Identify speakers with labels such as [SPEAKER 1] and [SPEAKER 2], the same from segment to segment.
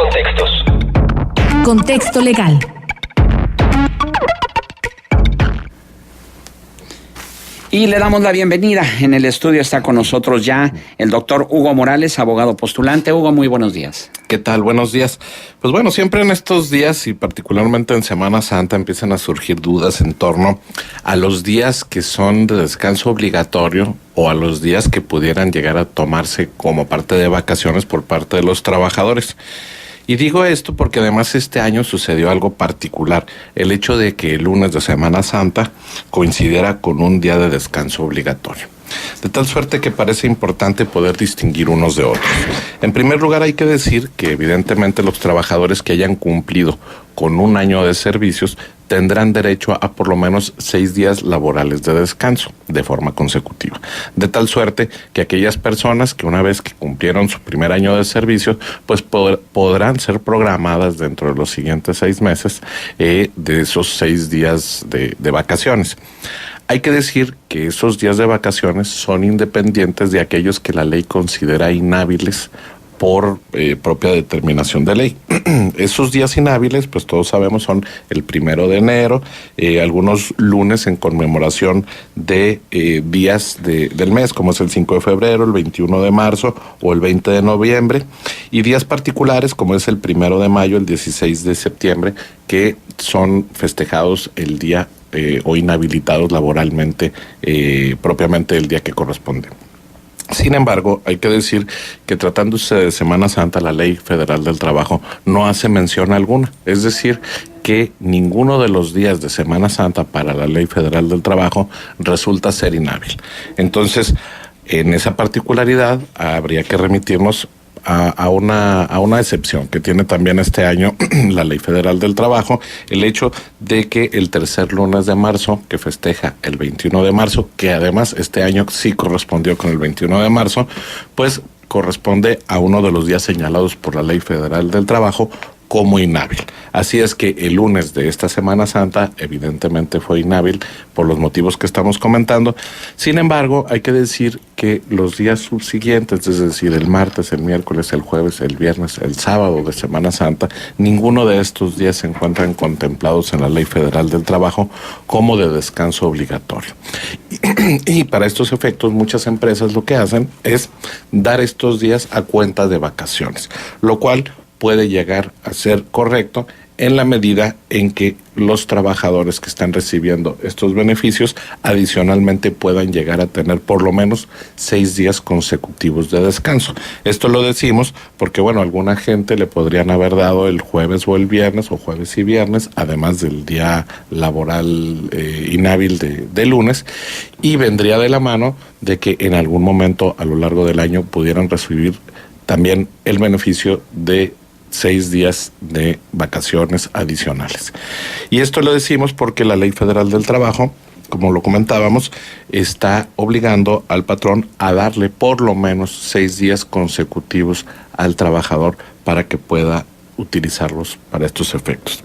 [SPEAKER 1] contextos.
[SPEAKER 2] Contexto legal.
[SPEAKER 3] Y le damos la bienvenida. En el estudio está con nosotros ya el doctor Hugo Morales, abogado postulante. Hugo, muy buenos días.
[SPEAKER 4] ¿Qué tal? Buenos días. Pues bueno, siempre en estos días y particularmente en Semana Santa empiezan a surgir dudas en torno a los días que son de descanso obligatorio o a los días que pudieran llegar a tomarse como parte de vacaciones por parte de los trabajadores. Y digo esto porque además este año sucedió algo particular, el hecho de que el lunes de Semana Santa coincidiera con un día de descanso obligatorio. De tal suerte que parece importante poder distinguir unos de otros. En primer lugar, hay que decir que evidentemente los trabajadores que hayan cumplido con un año de servicios tendrán derecho a por lo menos 6 días laborales de descanso de forma consecutiva. De tal suerte que aquellas personas que una vez que cumplieron su primer año de servicio, pues podrán ser programadas dentro de los siguientes 6 meses de esos 6 días de vacaciones. Hay que decir que esos días de vacaciones son independientes de aquellos que la ley considera inhábiles por propia determinación de ley. Esos días inhábiles, pues todos sabemos, son el 1 de enero, algunos lunes en conmemoración de días del mes, como es el 5 de febrero, el 21 de marzo o el 20 de noviembre, y días particulares como es el 1 de mayo, el 16 de septiembre, que son festejados el día o inhabilitados laboralmente, propiamente el día que corresponde. Sin embargo, hay que decir que tratándose de Semana Santa, la Ley Federal del Trabajo no hace mención alguna. Es decir, que ninguno de los días de Semana Santa para la Ley Federal del Trabajo resulta ser inhábil. Entonces, en esa particularidad habría que remitirnos a una excepción que tiene también este año la Ley Federal del Trabajo, el hecho de que el tercer lunes de marzo, que festeja el 21 de marzo, que además este año sí correspondió con el 21 de marzo, pues corresponde a uno de los días señalados por la Ley Federal del Trabajo como inhábil. Así es que el lunes de esta Semana Santa evidentemente fue inhábil por los motivos que estamos comentando. Sin embargo, hay que decir que los días subsiguientes, es decir, el martes, el miércoles, el jueves, el viernes, el sábado de Semana Santa, ninguno de estos días se encuentran contemplados en la Ley Federal del Trabajo como de descanso obligatorio. Y para estos efectos, muchas empresas lo que hacen es dar estos días a cuenta de vacaciones, lo cual puede llegar a ser correcto en la medida en que los trabajadores que están recibiendo estos beneficios adicionalmente puedan llegar a tener por lo menos 6 días consecutivos de descanso. Esto lo decimos porque, bueno, alguna gente le podrían haber dado el jueves o el viernes, o jueves y viernes, además del día laboral inhábil de lunes, y vendría de la mano de que en algún momento a lo largo del año pudieran recibir también el beneficio de 6 días de vacaciones adicionales. Y esto lo decimos porque la Ley Federal del Trabajo, como lo comentábamos, está obligando al patrón a darle por lo menos 6 días consecutivos al trabajador para que pueda utilizarlos para estos efectos.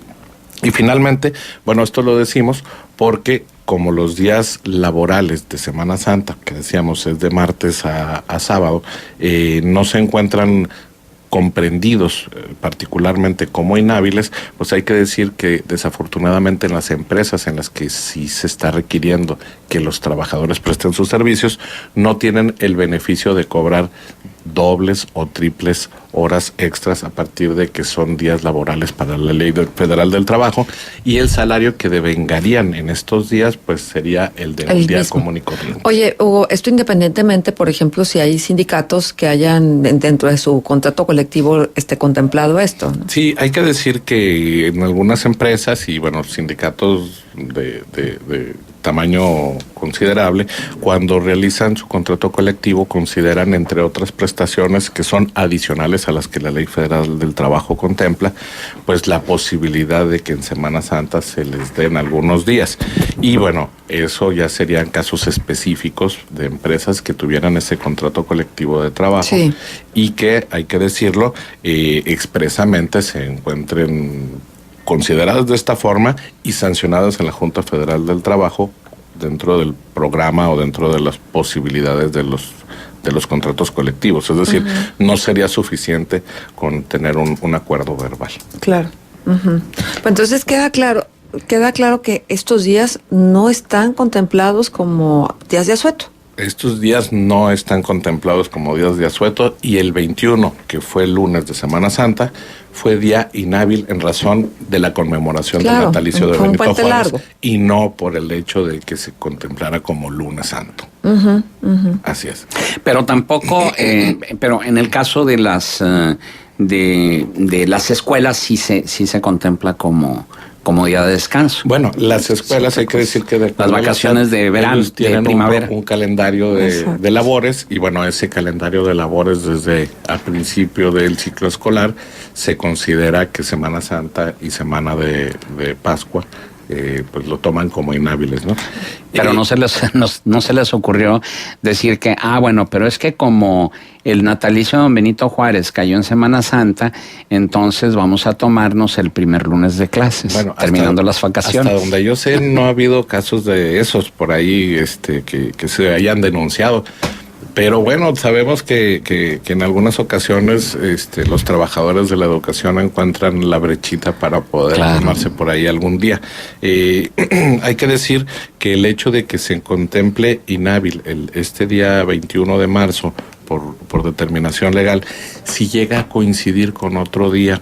[SPEAKER 4] Y finalmente, bueno, esto lo decimos porque como los días laborales de Semana Santa, que decíamos es de martes a sábado, no se encuentran comprendidos particularmente como inhábiles, pues hay que decir que desafortunadamente en las empresas en las que sí se está requiriendo que los trabajadores presten sus servicios, no tienen el beneficio de cobrar dobles o triples horas extras a partir de que son días laborales para la Ley Federal del Trabajo, y el salario que devengarían en estos días pues sería el de un día mismo, común y corriente.
[SPEAKER 5] Oye, Hugo, esto independientemente, por ejemplo, si hay sindicatos que hayan dentro de su contrato colectivo contemplado esto, ¿no?
[SPEAKER 4] Sí, hay que decir que en algunas empresas y bueno, sindicatos de tamaño considerable, cuando realizan su contrato colectivo consideran, entre otras prestaciones que son adicionales a las que la Ley Federal del Trabajo contempla, pues la posibilidad de que en Semana Santa se les den algunos días. Y bueno, eso ya serían casos específicos de empresas que tuvieran ese contrato colectivo de trabajo, sí, y que, hay que decirlo, expresamente se encuentren consideradas de esta forma y sancionadas en la Junta Federal del Trabajo dentro del programa o dentro de las posibilidades de los los contratos colectivos. Es decir, no sería suficiente con tener un acuerdo verbal.
[SPEAKER 5] Claro. Pues entonces queda claro que estos días no están contemplados como días de asueto.
[SPEAKER 4] Estos días no están contemplados como días de asueto, y el 21, que fue el lunes de Semana Santa, fue día inhábil en razón de la conmemoración del natalicio de Benito Juárez, largo. Y no por el hecho de que se contemplara como lunes santo. Así es.
[SPEAKER 3] Pero tampoco, pero en el caso de las de las escuelas sí se contempla como día de descanso.
[SPEAKER 4] Bueno, las escuelas, hay que decir que
[SPEAKER 3] las vacaciones de verano,
[SPEAKER 4] tienen
[SPEAKER 3] de primavera,
[SPEAKER 4] un calendario de labores, y bueno, ese calendario de labores desde al principio del ciclo escolar se considera que Semana Santa y Semana de Pascua pues lo toman como inhábiles, ¿no?
[SPEAKER 3] Pero no se les ocurrió decir que, bueno, pero es que como el natalicio de don Benito Juárez cayó en Semana Santa, entonces vamos a tomarnos el primer lunes de clases, bueno, terminando las vacaciones.
[SPEAKER 4] Hasta donde yo sé, no ha habido casos de esos por ahí que se hayan denunciado. Pero bueno, sabemos que en algunas ocasiones los trabajadores de la educación encuentran la brechita para poder tomarse por ahí algún día. Hay que decir que el hecho de que se contemple inhábil este día 21 de marzo por determinación legal, si llega a coincidir con otro día,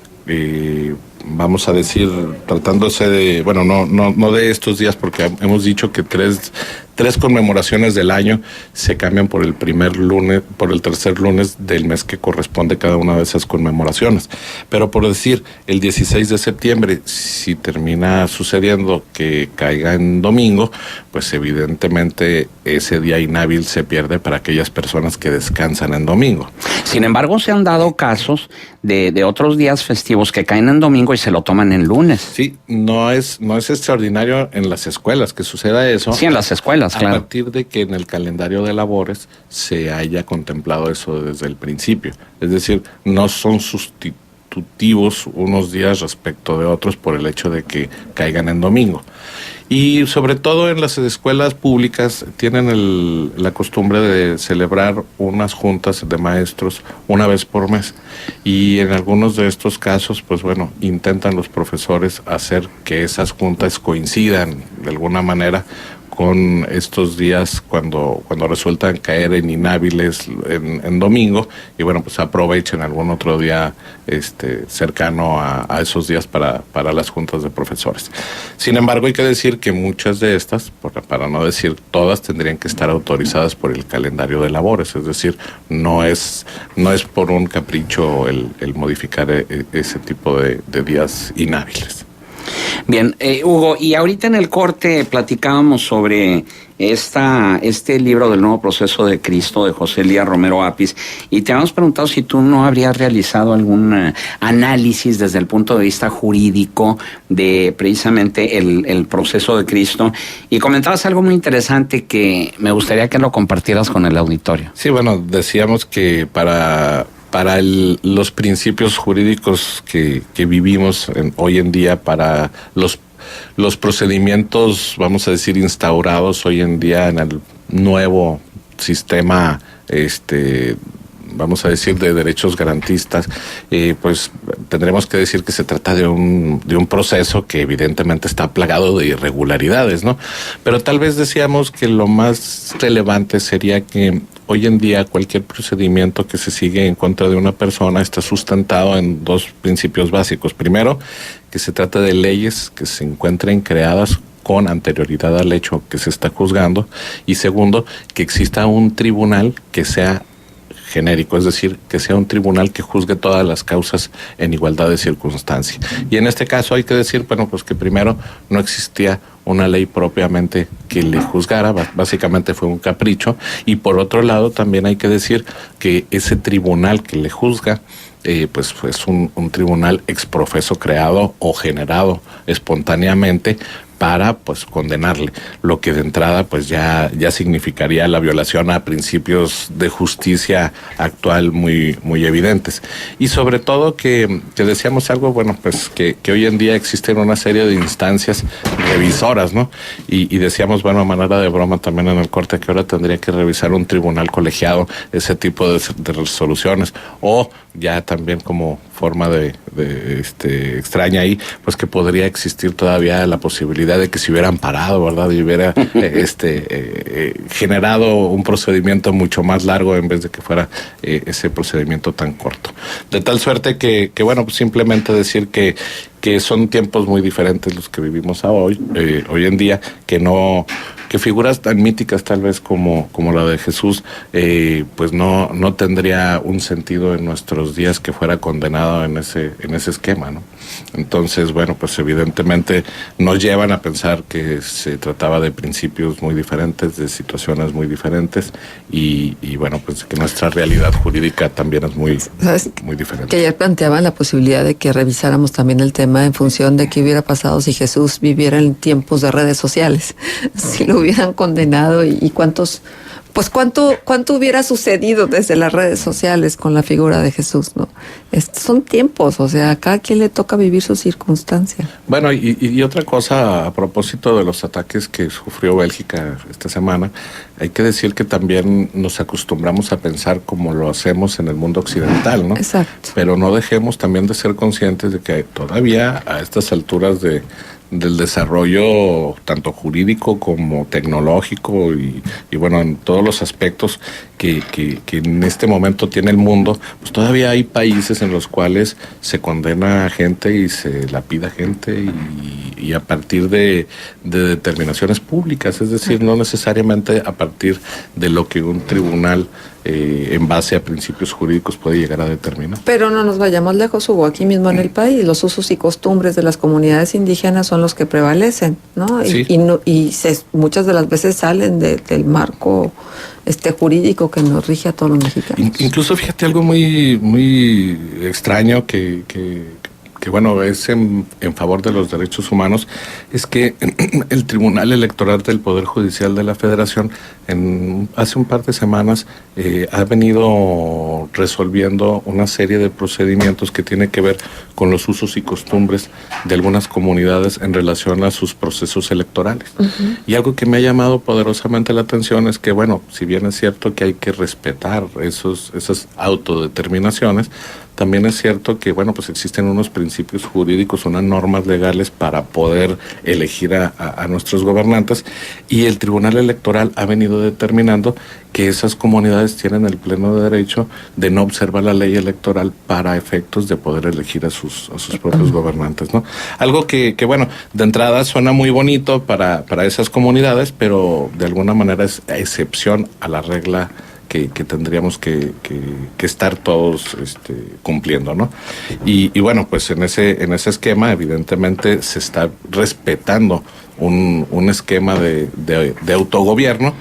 [SPEAKER 4] vamos a decir, tratándose de, bueno, no de estos días, porque hemos dicho que tres conmemoraciones del año se cambian por el tercer lunes del mes que corresponde cada una de esas conmemoraciones. Pero por decir, el 16 de septiembre, si termina sucediendo que caiga en domingo, pues evidentemente ese día inhábil se pierde para aquellas personas que descansan en domingo.
[SPEAKER 3] Sin embargo, se han dado casos de otros días festivos que caen en domingo y se lo toman en lunes.
[SPEAKER 4] Sí, no es extraordinario en las escuelas que suceda eso.
[SPEAKER 3] Sí, en las escuelas, claro.
[SPEAKER 4] A partir de que en el calendario de labores se haya contemplado eso desde el principio. Es decir, no son sustitutivos unos días respecto de otros por el hecho de que caigan en domingo. Y sobre todo en las escuelas públicas tienen la costumbre de celebrar unas juntas de maestros una vez por mes. Y en algunos de estos casos, pues bueno, intentan los profesores hacer que esas juntas coincidan de alguna manera con estos días cuando resultan caer en inhábiles en domingo, y bueno, pues aprovechen algún otro día cercano a esos días para las juntas de profesores. Sin embargo, hay que decir que muchas de estas, para no decir todas, tendrían que estar autorizadas por el calendario de labores, es decir, no es por un capricho el modificar ese tipo de días inhábiles.
[SPEAKER 3] Bien, Hugo, y ahorita en el corte platicábamos sobre este libro del Nuevo Proceso de Cristo de José Elías Romero Apis, y te habíamos preguntado si tú no habrías realizado algún análisis desde el punto de vista jurídico de precisamente el proceso de Cristo, y comentabas algo muy interesante que me gustaría que lo compartieras con el auditorio.
[SPEAKER 4] Sí, bueno, decíamos que para los principios jurídicos que vivimos hoy en día, para los procedimientos, vamos a decir, instaurados hoy en día en el nuevo sistema, vamos a decir, de derechos garantistas, pues tendremos que decir que se trata de un proceso que evidentemente está plagado de irregularidades, ¿no? Pero tal vez decíamos que lo más relevante sería que hoy en día cualquier procedimiento que se sigue en contra de una persona está sustentado en dos principios básicos. Primero, que se trata de leyes que se encuentren creadas con anterioridad al hecho que se está juzgando, y segundo, que exista un tribunal que sea genérico, es decir, que sea un tribunal que juzgue todas las causas en igualdad de circunstancia. Y en este caso hay que decir, bueno, pues que primero no existía una ley propiamente que le juzgara, básicamente fue un capricho, y por otro lado también hay que decir que ese tribunal que le juzga, pues es un tribunal ex profeso creado o generado espontáneamente para pues condenarle, lo que de entrada pues ya significaría la violación a principios de justicia actual muy evidentes. Y sobre todo que decíamos algo, bueno, pues que hoy en día existen una serie de instancias revisoras, ¿no? Y decíamos, bueno, a manera de broma también en el corte, que ahora tendría que revisar un tribunal colegiado ese tipo de resoluciones, o ya también como forma de extraña ahí, pues que podría existir todavía la posibilidad de que se hubieran parado, ¿verdad? Y hubiera generado un procedimiento mucho más largo en vez de que fuera ese procedimiento tan corto. De tal suerte que bueno, pues simplemente decir que son tiempos muy diferentes los que vivimos hoy en día, que figuras tan míticas tal vez como la de Jesús, pues no tendría un sentido en nuestros días que fuera condenado en ese esquema, ¿no? Entonces, bueno, pues evidentemente nos llevan a pensar que se trataba de principios muy diferentes, de situaciones muy diferentes, y bueno, pues que nuestra realidad jurídica también es muy diferente.
[SPEAKER 5] Que ayer planteaban la posibilidad de que revisáramos también el tema en función de qué hubiera pasado si Jesús viviera en tiempos de redes sociales, si lo hubieran condenado y cuánto hubiera sucedido desde las redes sociales con la figura de Jesús, ¿no? Son tiempos, o sea, a cada quien le toca vivir su circunstancia.
[SPEAKER 4] Bueno, y otra cosa a propósito de los ataques que sufrió Bélgica esta semana, hay que decir que también nos acostumbramos a pensar como lo hacemos en el mundo occidental, ¿no?
[SPEAKER 5] Exacto.
[SPEAKER 4] Pero no dejemos también de ser conscientes de que todavía a estas alturas del desarrollo tanto jurídico como tecnológico y bueno, en todos los aspectos que en este momento tiene el mundo, pues todavía hay países en los cuales se condena a gente y se lapida gente y a partir de determinaciones públicas, es decir, no necesariamente a partir de lo que un tribunal en base a principios jurídicos puede llegar a determinar.
[SPEAKER 5] Pero no nos vayamos lejos, Hugo, aquí mismo en el país los usos y costumbres de las comunidades indígenas son los que prevalecen, ¿no?
[SPEAKER 4] Sí.
[SPEAKER 5] Muchas de las veces salen del marco jurídico que nos rige a todos los mexicanos.
[SPEAKER 4] Incluso fíjate algo muy extraño que bueno, es en favor de los derechos humanos, es que el Tribunal Electoral del Poder Judicial de la Federación hace un par de semanas ha venido resolviendo una serie de procedimientos que tiene que ver con los usos y costumbres de algunas comunidades en relación a sus procesos electorales. Uh-huh. Y algo que me ha llamado poderosamente la atención es que, bueno, si bien es cierto que hay que respetar esas autodeterminaciones, también es cierto que, bueno, pues existen unos principios jurídicos, unas normas legales para poder elegir a nuestros gobernantes, y el Tribunal Electoral ha venido determinando que esas comunidades tienen el pleno derecho de no observar la ley electoral para efectos de poder elegir a sus propios gobernantes, ¿no? Algo que bueno, de entrada suena muy bonito para esas comunidades, pero de alguna manera es excepción a la regla que tendríamos que estar todos cumpliendo, ¿no? Y bueno, pues en ese esquema evidentemente se está respetando un esquema de autogobierno,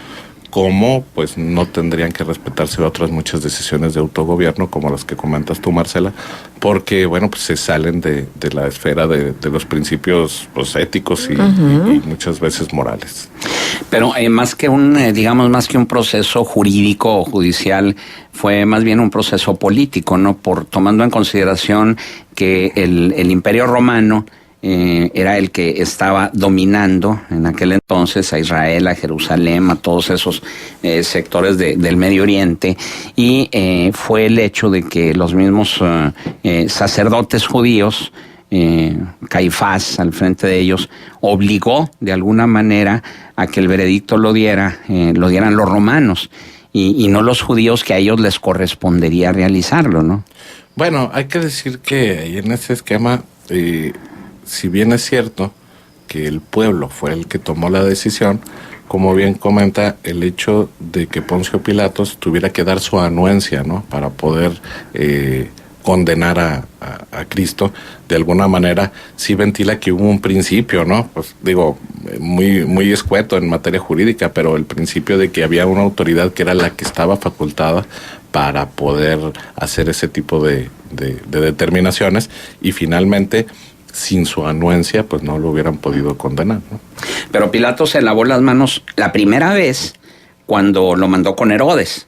[SPEAKER 4] como pues no tendrían que respetarse otras muchas decisiones de autogobierno como las que comentas tú, Marcela, porque bueno, pues se salen de la esfera de los principios pues, éticos y muchas veces morales.
[SPEAKER 3] Pero más que un proceso jurídico o judicial, fue más bien un proceso político, ¿no? Tomando en consideración que el Imperio Romano era el que estaba dominando en aquel entonces a Israel, a Jerusalén, a todos esos sectores del Medio Oriente, y fue el hecho de que los mismos sacerdotes judíos, Caifás al frente de ellos, obligó de alguna manera a que el veredicto lo dieran los romanos y no los judíos, que a ellos les correspondería realizarlo, ¿no?
[SPEAKER 4] Bueno, hay que decir que en ese esquema, si bien es cierto que el pueblo fue el que tomó la decisión, como bien comenta, el hecho de que Poncio Pilatos tuviera que dar su anuencia, ¿no? Para poder condenar a Cristo, de alguna manera sí ventila que hubo un principio, ¿no? Pues digo, muy escueto en materia jurídica, pero el principio de que había una autoridad que era la que estaba facultada para poder hacer ese tipo de determinaciones, y finalmente sin su anuencia, pues no lo hubieran podido condenar, ¿no?
[SPEAKER 3] Pero Pilato se lavó las manos la primera vez cuando lo mandó con Herodes.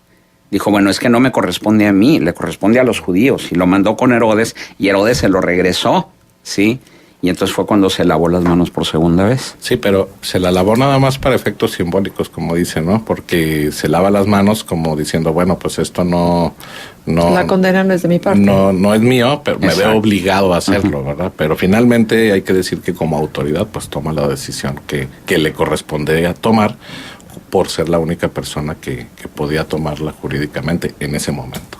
[SPEAKER 3] Dijo, bueno, es que no me corresponde a mí, le corresponde a los judíos. Y lo mandó con Herodes y Herodes se lo regresó, ¿sí? Y entonces fue cuando se lavó las manos por segunda vez.
[SPEAKER 4] Sí, pero se la lavó nada más para efectos simbólicos, como dicen, ¿no? Porque se lava las manos como diciendo, bueno, pues esto no
[SPEAKER 5] la condena no es de mi parte.
[SPEAKER 4] No es mío, pero me
[SPEAKER 3] Exacto.
[SPEAKER 4] veo obligado a hacerlo, ¿verdad? Pero finalmente hay que decir que como autoridad, pues toma la decisión que le corresponde tomar por ser la única persona que podía tomarla jurídicamente en ese momento.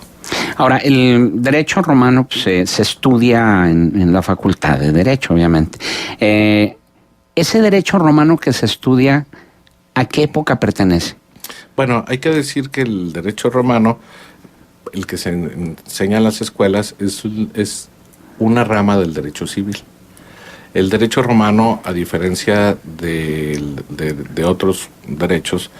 [SPEAKER 3] Ahora, el derecho romano pues, se estudia en la facultad de Derecho, obviamente. Ese derecho romano que se estudia, ¿a qué época pertenece?
[SPEAKER 4] Bueno, hay que decir que el derecho romano, el que se enseña en las escuelas, es una rama del derecho civil. El derecho romano, a diferencia de otros derechos,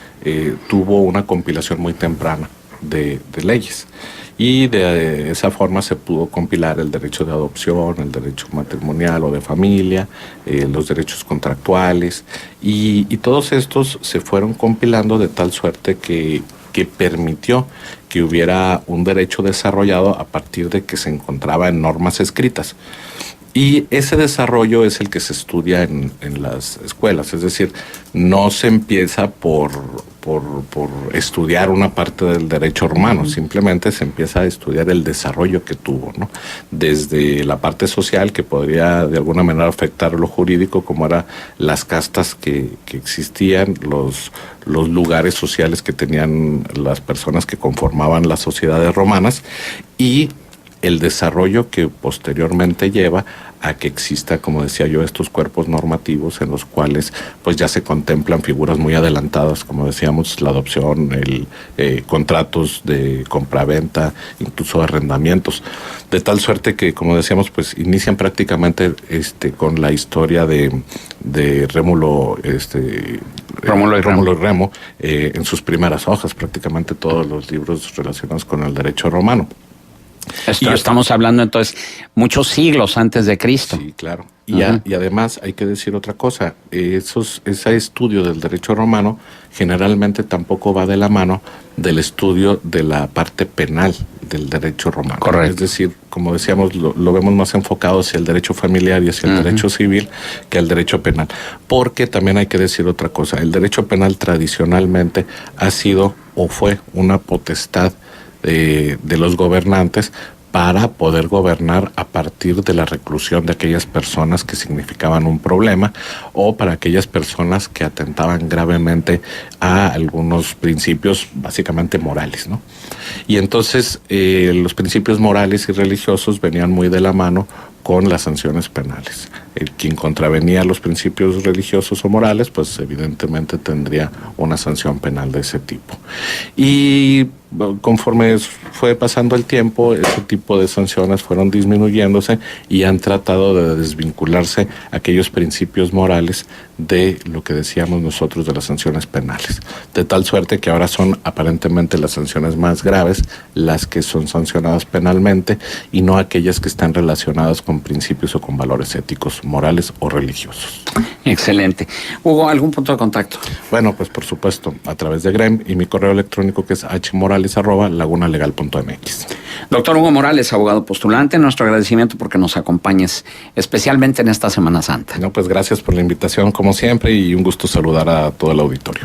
[SPEAKER 4] tuvo una compilación muy temprana de leyes. Y de esa forma se pudo compilar el derecho de adopción, el derecho matrimonial o de familia, los derechos contractuales, y todos estos se fueron compilando de tal suerte que permitió que hubiera un derecho desarrollado a partir de que se encontraba en normas escritas. Y ese desarrollo es el que se estudia en las escuelas, es decir, no se empieza por estudiar una parte del derecho romano, simplemente se empieza a estudiar el desarrollo que tuvo, ¿no? Desde la parte social, que podría de alguna manera afectar lo jurídico, como eran las castas que existían, los lugares sociales que tenían las personas que conformaban las sociedades romanas, y el desarrollo que posteriormente lleva a que exista, como decía yo, estos cuerpos normativos en los cuales pues ya se contemplan figuras muy adelantadas, como decíamos, la adopción, contratos de compraventa, incluso arrendamientos, de tal suerte que, como decíamos, pues inician prácticamente con la historia de Rómulo y Remo en sus primeras hojas, prácticamente todos los libros relacionados con el derecho romano.
[SPEAKER 3] Estamos hablando entonces muchos siglos antes de Cristo.
[SPEAKER 4] Sí, claro. Y además hay que decir otra cosa, ese estudio del derecho romano generalmente tampoco va de la mano del estudio de la parte penal del derecho romano.
[SPEAKER 3] Correcto.
[SPEAKER 4] Es decir, como decíamos, lo vemos más enfocado hacia el derecho familiar y hacia el derecho civil que el derecho penal. Porque también hay que decir otra cosa, el derecho penal tradicionalmente ha sido o fue una potestad de los gobernantes para poder gobernar a partir de la reclusión de aquellas personas que significaban un problema o para aquellas personas que atentaban gravemente a algunos principios básicamente morales, ¿no? Y entonces los principios morales y religiosos venían muy de la mano con las sanciones penales. Quien contravenía los principios religiosos o morales, pues evidentemente tendría una sanción penal de ese tipo. Y conforme fue pasando el tiempo, ese tipo de sanciones fueron disminuyéndose y han tratado de desvincularse aquellos principios morales de lo que decíamos nosotros de las sanciones penales. De tal suerte que ahora son aparentemente las sanciones más graves las que son sancionadas penalmente y no aquellas que están relacionadas con principios o con valores éticos, morales o religiosos.
[SPEAKER 3] Excelente. Hugo, ¿algún punto de contacto?
[SPEAKER 4] Bueno, pues por supuesto, a través de GREM y mi correo electrónico que es hmorales@lagunalegal.mx.
[SPEAKER 3] Doctor Hugo Morales, abogado postulante, nuestro agradecimiento porque nos acompañes, especialmente en esta Semana Santa.
[SPEAKER 4] No, pues gracias por la invitación como siempre y un gusto saludar a todo el auditorio.